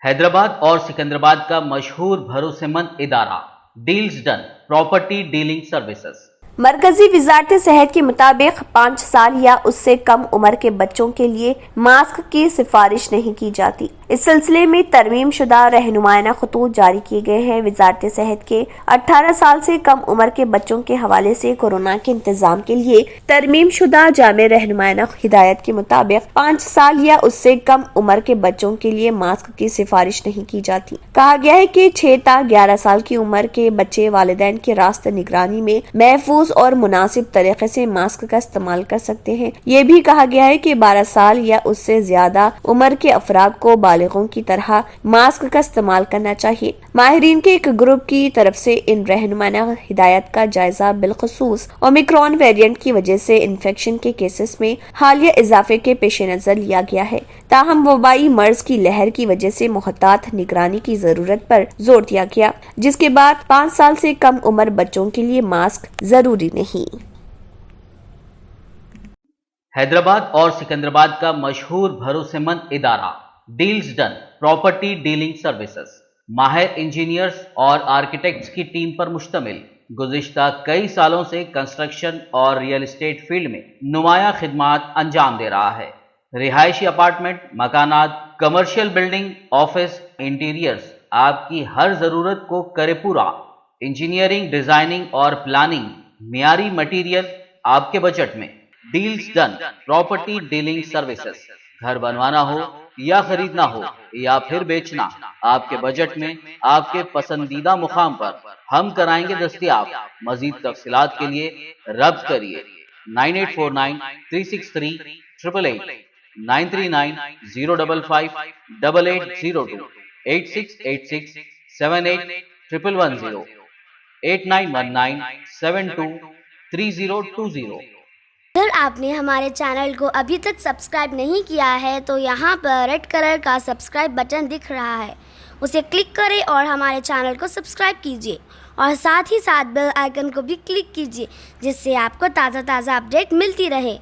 حیدرآباد اور سکندرآباد کا مشہور بھروسے مند ادارہ deals done property dealing services. مرکزی وزارت صحت کے مطابق 5 سال یا اس سے کم عمر کے بچوں کے لیے ماسک کی سفارش نہیں کی جاتی۔ اس سلسلے میں ترمیم شدہ رہنمائانہ خطوط جاری کیے گئے ہیں۔ وزارت صحت کے 18 سال سے کم عمر کے بچوں کے حوالے سے کورونا کے انتظام کے لیے ترمیم شدہ جامع رہنمائانہ ہدایت کے مطابق 5 سال یا اس سے کم عمر کے بچوں کے لیے ماسک کی سفارش نہیں کی جاتی۔ کہا گیا ہے کہ 6 تا 11 سال کی عمر کے بچے والدین کے راست نگرانی میں محفوظ اور مناسب طریقے سے ماسک کا استعمال کر سکتے ہیں۔ یہ بھی کہا گیا ہے کہ 12 سال یا اس سے زیادہ عمر کے افراد کو بالغوں کی طرح ماسک کا استعمال کرنا چاہیے۔ ماہرین کے ایک گروپ کی طرف سے ان رہنمائانہ ہدایت کا جائزہ بالخصوص اومیکرون ویریئنٹ کی وجہ سے انفیکشن کے کیسز میں حالیہ اضافے کے پیش نظر لیا گیا ہے۔ تاہم وبائی مرض کی لہر کی وجہ سے محتاط نگرانی کی ضرورت پر زور دیا گیا، جس کے بعد 5 سال سے کم عمر بچوں کے لیے ماسک ضروری نہیں۔ حیدرآباد اور سکندرآباد کا مشہور بھروسے مند ادارہ deals done property dealing services ماہر انجینئرز اور آرکیٹیکٹس کی ٹیم پر مشتمل گزشتہ کئی سالوں سے کنسٹرکشن اور ریئل اسٹیٹ فیلڈ میں نمایاں خدمات انجام دے رہا ہے۔ رہائشی اپارٹمنٹ، مکانات، کمرشل بلڈنگ، آفس، انٹیریئرز آپ کی ہر ضرورت کو کرے پورا۔ انجینئرنگ، ڈیزائننگ اور پلاننگ، معیاری مٹیریل آپ کے بجٹ میں۔ Deals done property dealing services, گھر بنوانا ہو یا خریدنا ہو یا پھر بیچنا، آپ کے بجٹ میں آپ کے پسندیدہ مقام پر ہم کرائیں گے دستیاب۔ مزید تفصیلات کے لیے ربط کریے 9849363888 939-055-8802 8686781110 8919723020۔ اگر آپ نے ہمارے چینل کو ابھی تک سبسکرائب نہیں کیا ہے تو یہاں پر ریڈ کلر کا سبسکرائب بٹن دکھ رہا ہے، اسے کلک کریں اور ہمارے چینل کو سبسکرائب کیجیے، اور ساتھ ہی ساتھ بیل آئیکن کو بھی کلک کیجیے، جس سے آپ کو تازہ اپڈیٹ ملتی رہے۔